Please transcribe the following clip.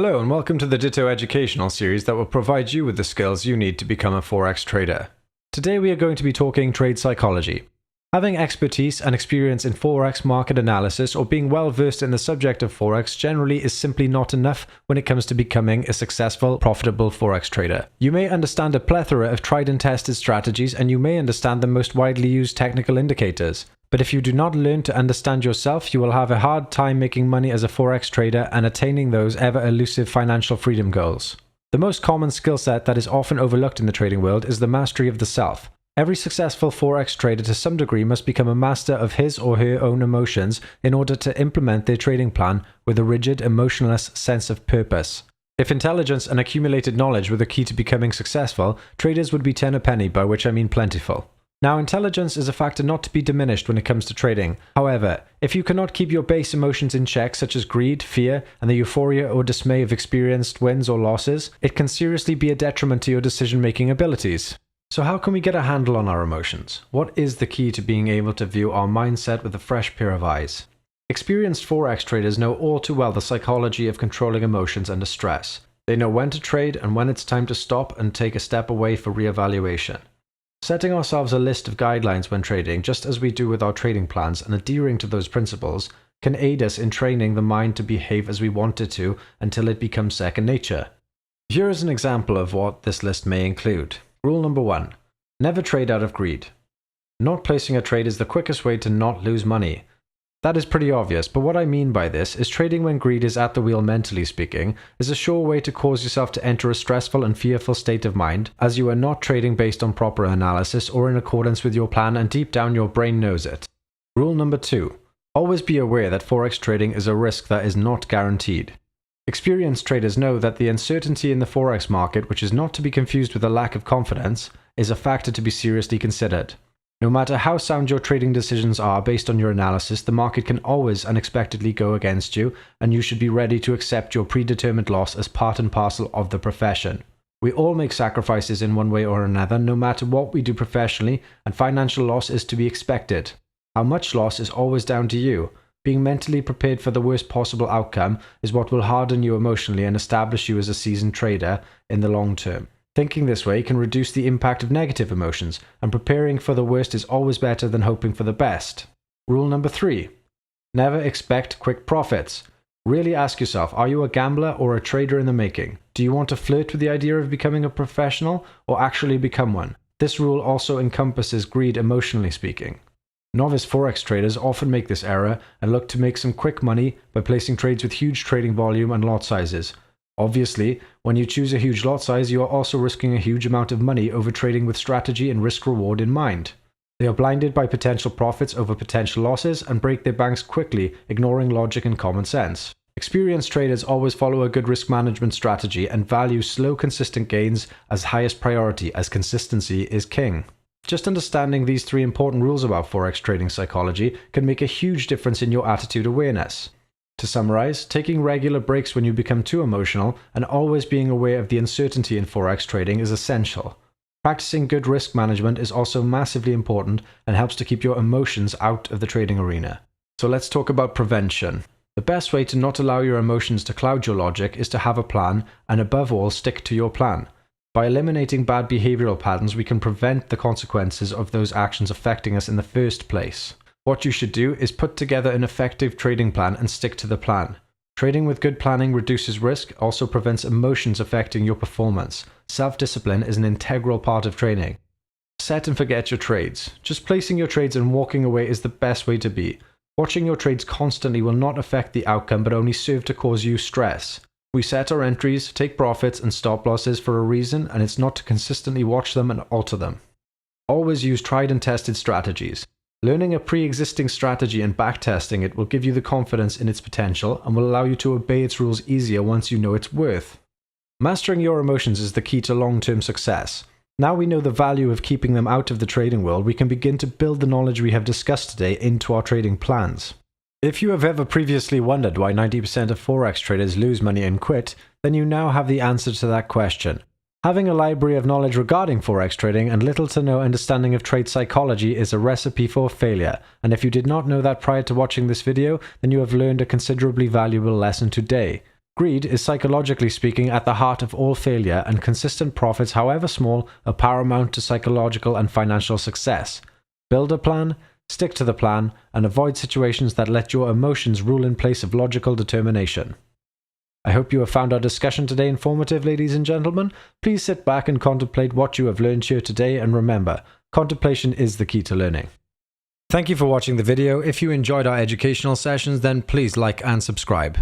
Hello and welcome to the Ditto educational series that will provide you with the skills you need to become a Forex trader. Today we are going to be talking trade psychology. Having expertise and experience in Forex market analysis or being well versed in the subject of Forex generally is simply not enough when it comes to becoming a successful, profitable Forex trader. You may understand a plethora of tried and tested strategies and you may understand the most widely used technical indicators. But if you do not learn to understand yourself, you will have a hard time making money as a Forex trader and attaining those ever elusive financial freedom goals. The most common skill set that is often overlooked in the trading world is the mastery of the self. Every successful Forex trader to some degree must become a master of his or her own emotions in order to implement their trading plan with a rigid, emotionless sense of purpose. If intelligence and accumulated knowledge were the key to becoming successful, traders would be ten a penny, by which I mean plentiful. Now, intelligence is a factor not to be diminished when it comes to trading. However, if you cannot keep your base emotions in check, such as greed, fear, and the euphoria or dismay of experienced wins or losses, it can seriously be a detriment to your decision-making abilities. So how can we get a handle on our emotions? What is the key to being able to view our mindset with a fresh pair of eyes? Experienced Forex traders know all too well the psychology of controlling emotions under stress. They know when to trade and when it's time to stop and take a step away for reevaluation. Setting ourselves a list of guidelines when trading, just as we do with our trading plans, and adhering to those principles, can aid us in training the mind to behave as we want it to until it becomes second nature. Here is an example of what this list may include. Rule number 1. Never trade out of greed. Not placing a trade is the quickest way to not lose money. That is pretty obvious, but what I mean by this is trading when greed is at the wheel, mentally speaking, is a sure way to cause yourself to enter a stressful and fearful state of mind, as you are not trading based on proper analysis or in accordance with your plan, and deep down your brain knows it. Rule number 2. Always be aware that Forex trading is a risk that is not guaranteed. Experienced traders know that the uncertainty in the Forex market, which is not to be confused with a lack of confidence, is a factor to be seriously considered. No matter how sound your trading decisions are based on your analysis, the market can always unexpectedly go against you, and you should be ready to accept your predetermined loss as part and parcel of the profession. We all make sacrifices in one way or another, no matter what we do professionally, and financial loss is to be expected. How much loss is always down to you. Being mentally prepared for the worst possible outcome is what will harden you emotionally and establish you as a seasoned trader in the long term. Thinking this way can reduce the impact of negative emotions, and preparing for the worst is always better than hoping for the best. Rule number 3. Never expect quick profits. Really ask yourself, are you a gambler or a trader in the making? Do you want to flirt with the idea of becoming a professional or actually become one? This rule also encompasses greed, emotionally speaking. Novice Forex traders often make this error and look to make some quick money by placing trades with huge trading volume and lot sizes. Obviously, when you choose a huge lot size, you are also risking a huge amount of money over trading with strategy and risk-reward in mind. They are blinded by potential profits over potential losses and break their banks quickly, ignoring logic and common sense. Experienced traders always follow a good risk management strategy and value slow, consistent gains as highest priority, as consistency is king. Just understanding these 3 important rules about Forex trading psychology can make a huge difference in your attitude awareness. To summarize, taking regular breaks when you become too emotional and always being aware of the uncertainty in Forex trading is essential. Practicing good risk management is also massively important and helps to keep your emotions out of the trading arena. So let's talk about prevention. The best way to not allow your emotions to cloud your logic is to have a plan and above all stick to your plan. By eliminating bad behavioral patterns, we can prevent the consequences of those actions affecting us in the first place. What you should do is put together an effective trading plan and stick to the plan. Trading with good planning reduces risk, also prevents emotions affecting your performance. Self-discipline is an integral part of trading. Set and forget your trades. Just placing your trades and walking away is the best way to be. Watching your trades constantly will not affect the outcome but only serve to cause you stress. We set our entries, take profits and stop losses for a reason, and it's not to consistently watch them and alter them. Always use tried and tested strategies. Learning a pre-existing strategy and backtesting it will give you the confidence in its potential and will allow you to obey its rules easier once you know its worth. Mastering your emotions is the key to long-term success. Now we know the value of keeping them out of the trading world, we can begin to build the knowledge we have discussed today into our trading plans. If you have ever previously wondered why 90% of Forex traders lose money and quit, then you now have the answer to that question. Having a library of knowledge regarding Forex trading and little to no understanding of trade psychology is a recipe for failure, and if you did not know that prior to watching this video, then you have learned a considerably valuable lesson today. Greed is, psychologically speaking, at the heart of all failure, and consistent profits, however small, are paramount to psychological and financial success. Build a plan, stick to the plan, and avoid situations that let your emotions rule in place of logical determination. I hope you have found our discussion today informative, ladies and gentlemen. Please sit back and contemplate what you have learned here today, and remember, contemplation is the key to learning. Thank you for watching the video. If you enjoyed our educational sessions, then please like and subscribe.